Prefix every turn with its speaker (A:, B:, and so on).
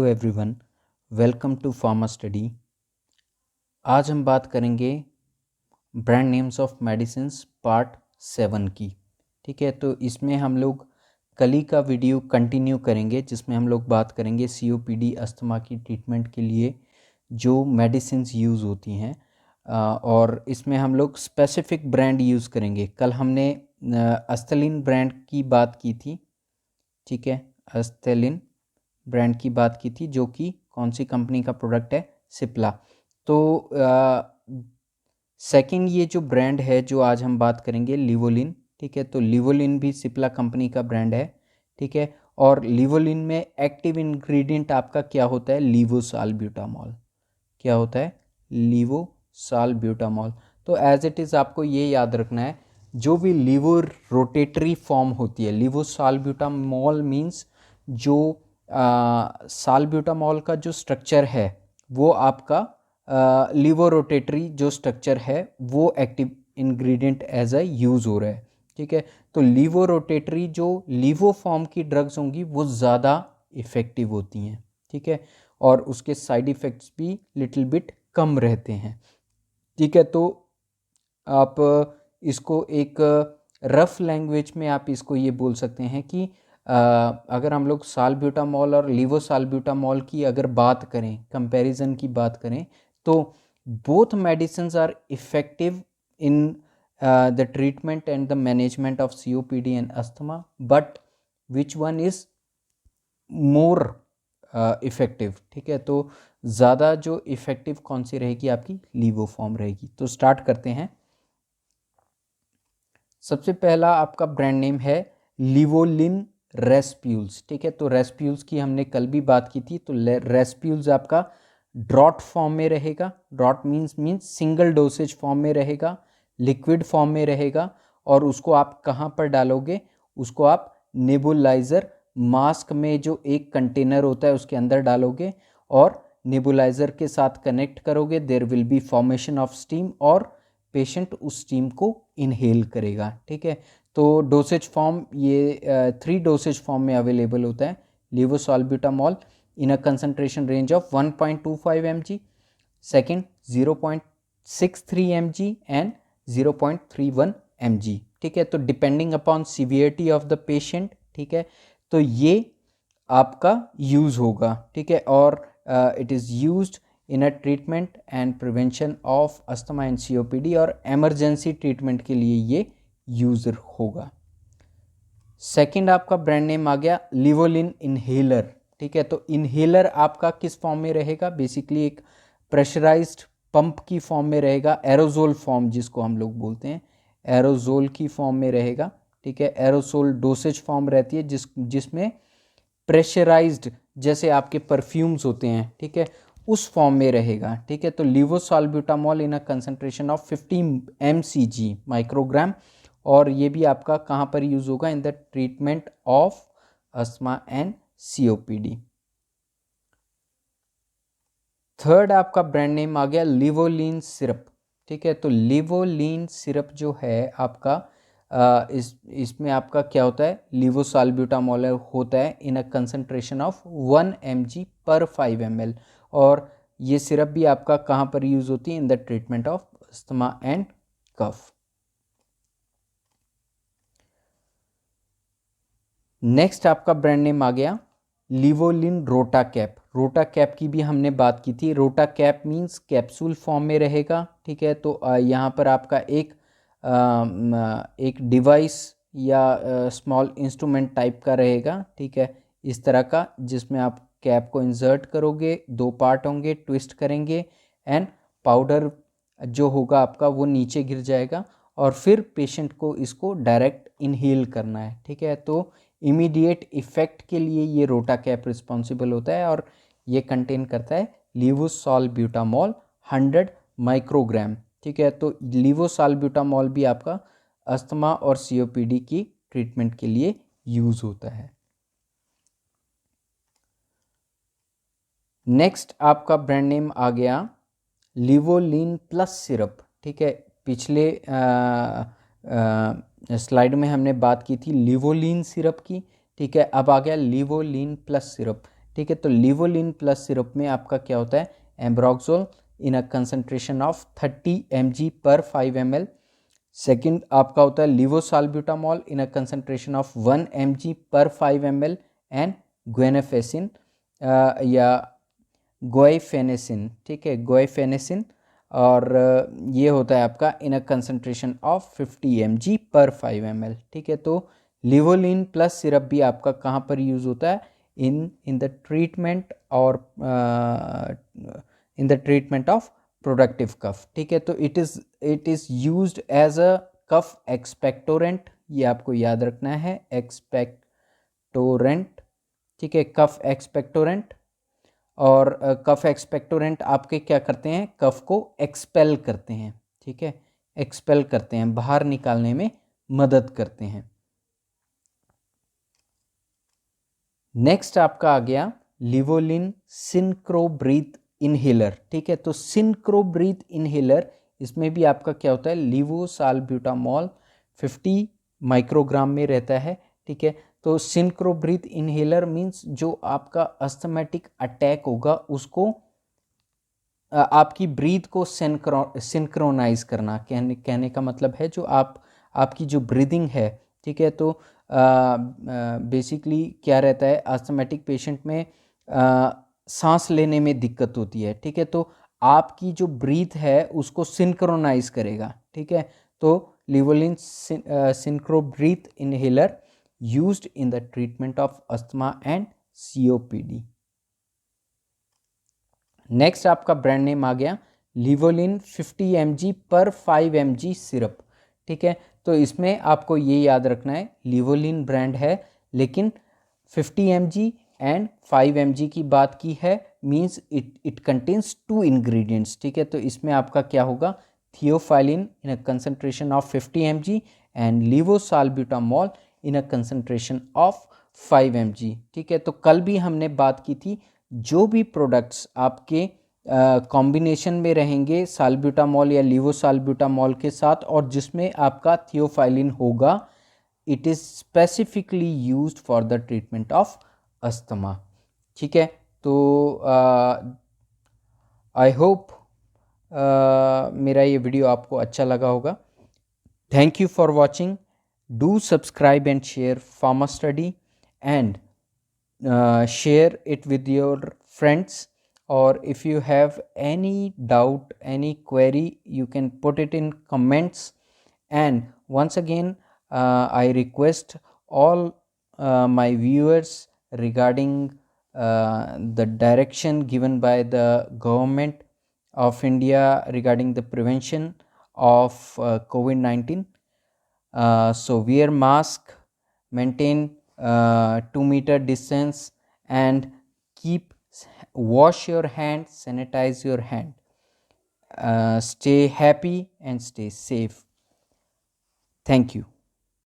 A: Hello everyone, welcome to pharma study. आज हम बात करेंगे brand names of medicines part 7 की। ठीक है, तो इसमें हम लोग कल ही का वीडियो कंटिन्यू करेंगे जिसमें हम लोग बात करेंगे सीओपीडी अस्थमा की ट्रीटमेंट के लिए जो मेडिसिन्स यूज़ होती हैं और इसमें हम लोग स्पेसिफिक ब्रांड यूज़ करेंगे। कल हमने अस्थलिन ब्रांड की बात की थी। ठीक है, अस्थलिन ब्रांड की बात की थी जो कि कौन सी कंपनी का प्रोडक्ट है, सिप्ला। तो सेकंड ये जो ब्रांड है जो आज हम बात करेंगे, लिवोलिन। ठीक है, तो लिवोलिन भी सिप्ला कंपनी का ब्रांड है। ठीक है, और लिवोलिन में एक्टिव इंग्रेडिएंट आपका क्या होता है, लीवोसाल्ब्यूटामॉल। क्या होता है, लीवोसाल्ब्यूटामॉल। तो एज इट इज़ आपको ये याद रखना है, जो भी लीवो रोटेटरी फॉर्म होती है, लीवोसाल्ब्यूटामॉल मीन्स जो साल्ब्यूटामॉल का जो स्ट्रक्चर है वो आपका लीवो रोटेटरी जो स्ट्रक्चर है वो active ingredient as a use हो रहा है। ठीक है, तो लीवो रोटेटरी जो लीवो फॉर्म की ड्रग्स होंगी वो ज़्यादा इफ़ेक्टिव होती हैं। ठीक है, और उसके साइड इफ़ेक्ट्स भी लिटिल बिट कम रहते हैं। ठीक है, तो आप इसको एक रफ लैंग्वेज में आप इसको ये बोल सकते हैं कि अगर हम लोग साल्ब्यूटामॉल और लीवोसाल्ब्यूटामॉल की अगर बात करें, कंपैरिजन की बात करें, तो both medicines are effective in the treatment and the management of COPD and asthma, but which one is more effective. ठीक है, तो ज़्यादा जो इफेक्टिव कौन सी रहेगी, आपकी लीवो फॉर्म रहेगी। तो स्टार्ट करते हैं। सबसे पहला आपका ब्रांड नेम है लिवोलिन रेस्प्यूल्स। ठीक है, तो रेस्प्यूल्स की हमने कल भी बात की थी। तो रेस्प्यूल्स आपका ड्रॉट फॉर्म में रहेगा। Draught means single dosage form में रहेगा, लिक्विड फॉर्म में रहेगा। और उसको आप कहाँ पर डालोगे, उसको आप नेबुलाइजर मास्क में जो एक कंटेनर होता है उसके अंदर डालोगे और नेबुलाइजर के साथ कनेक्ट करोगे। There will be formation of steam और पेशेंट उस स्टीम को इनहेल करेगा। ठीक है, तो डोसेज फॉर्म ये 3 डोसेज फॉर्म में अवेलेबल होता है। Levosalbutamol in a concentration range of 1.25 mg, second 0.63 mg and 0.31 mg। ठीक है, तो depending upon severity of the patient, ठीक है, तो ये आपका यूज़ होगा। ठीक है, और it is used in a treatment and prevention of asthma and COPD, और एमरजेंसी ट्रीटमेंट के लिए ये यूज़र होगा। सेकंड आपका ब्रांड नेम आ गया लिवोलिन इनहेलर। ठीक है, तो इनहेलर आपका किस फॉर्म में रहेगा, बेसिकली एक प्रेशराइज्ड पंप की फॉर्म में रहेगा, एरोजोल फॉर्म जिसको हम लोग बोलते हैं, एरोजोल की फॉर्म में रहेगा। ठीक है, एरोसोल डोसेज फॉर्म रहती है जिसमें प्रेशराइज्ड जैसे आपके परफ्यूम्स होते हैं, ठीक है, उस फॉर्म में रहेगा। ठीक है, तो लीवोसाल्ब्यूटामॉल in a concentration of 50 mcg microgram, और ये भी आपका कहाँ पर यूज होगा, इन the treatment of asthma and COPD. Third आपका ब्रांड नेम आ गया लिवोलिन सिरप। ठीक है, तो लिवोलिन सिरप जो है आपका इसमें आपका क्या होता है, लीवोसाल्ब्यूटामॉल होता है इन अ कंसंट्रेशन ऑफ 1 mg पर 5 ml, और ये सिरप भी आपका कहाँ पर यूज होती है, in the treatment of asthma and cough. Next आपका ब्रांड नेम आ गया लिवोलिन रोटा कैप। रोटा कैप की भी हमने बात की थी। रोटा कैप मीन्स कैप्सूल फॉर्म में रहेगा। ठीक है, तो यहाँ पर आपका एक डिवाइस या स्मॉल इंस्ट्रूमेंट टाइप का रहेगा। ठीक है, इस तरह का, जिसमें आप कैप को इंसर्ट करोगे, 2 पार्ट होंगे, ट्विस्ट करेंगे एंड पाउडर जो होगा आपका वो नीचे गिर जाएगा और फिर पेशेंट को इसको डायरेक्ट इनहेल करना है। ठीक है, तो इमीडिएट इफेक्ट के लिए ये रोटा कैप रिस्पॉन्सिबल होता है और ये कंटेन करता है लीवोसाल्ब्यूटामॉल 100 माइक्रोग्राम। ठीक है, तो लीवोसाल्ब्यूटामॉल भी आपका अस्थमा और सीओपीडी की ट्रीटमेंट के लिए यूज होता है। नेक्स्ट आपका ब्रांड नेम आ गया लिवोलिन प्लस सिरप। ठीक है, पिछले स्लाइड में हमने बात की थी लिवोलिन सिरप की। ठीक है, अब आ गया लिवोलिन प्लस सिरप। ठीक है। तो लिवोलिन प्लस सिरप में आपका क्या होता है, ambroxol in a concentration of 30 mg पर 5 ml। सेकंड आपका होता है लिवोसाल्ब्यूटामॉल in a concentration of 1 mg पर 5 ml एंड ग्वेनाफेसिन या गोइफेनेसिन, ठीक है, गोइफेनेसिन, और ये होता है आपका इन अ कंसंट्रेशन ऑफ 50 mg पर 5 ml, ठीक है। तो लिवोलिन प्लस सिरप भी आपका कहाँ पर यूज़ होता है, इन द ट्रीटमेंट और in the treatment of productive cough, ठीक है। तो it is used as a cough expectorant, ये आपको याद रखना है, एक्सपेक्टोरेंट, ठीक है, कफ एक्सपेक्टोरेंट। और कफ एक्सपेक्टोरेंट आपके क्या करते हैं, कफ को एक्सपेल करते हैं, ठीक है, एक्सपेल करते हैं, बाहर निकालने में मदद करते हैं। नेक्स्ट आपका आ गया लिवोलिन सिंक्रोब्रीथ इनहेलर, ठीक है। तो सिंक्रोब्रीथ इनहेलर, इसमें भी आपका क्या होता है, लिवोसाल्ब्यूटामॉल 50 माइक्रोग्राम में रहता है, ठीक है। तो सिंक्रोब्रीथ इनहेलर मीन्स जो आपका अस्थमेटिक अटैक होगा उसको आपकी ब्रीथ को सिंक्रोनाइज करना, कहने का मतलब है जो आपकी जो ब्रीदिंग है, ठीक है। तो बेसिकली क्या रहता है, अस्थमेटिक पेशेंट में सांस लेने में दिक्कत होती है, ठीक है। तो आपकी जो ब्रीथ है उसको सिंक्रोनाइज करेगा, ठीक है। तो Levolin Synchrobreathe inhaler used in the treatment of asthma and COPD। Next आपका ब्रांड नेम आ गया लिवोलिन 50 mg पर 5 mg सिरप, ठीक है। तो इसमें आपको ये याद रखना है, लिवोलिन ब्रांड है लेकिन 50 mg एंड 5 mg की बात की है, मींस इट कंटेन्स 2 इंग्रेडिएंट्स, ठीक है। तो इसमें आपका क्या होगा, theophylline in a concentration of 50 mg and levosalbutamol in a concentration of 5 mg, ठीक है। तो कल भी हमने बात की थी, जो भी प्रोडक्ट्स आपके कॉम्बिनेशन में रहेंगे साल्ब्यूटामॉल या लिवोसाल्ब्यूटामॉल के साथ और जिसमें आपका थियोफाइलिन होगा, it is specifically used for the treatment of asthma, ठीक है। तो आई होप मेरा ये वीडियो आपको अच्छा लगा होगा। Thank you for watching, do subscribe and share pharma study and share it with your friends, or if you have any doubt, any query, you can put it in comments. And once again, I request all my viewers regarding the direction given by the government of India regarding the prevention of COVID-19. So wear mask, maintain 2-meter distance, and wash your hand, sanitize your hand. Stay happy and stay safe. Thank you.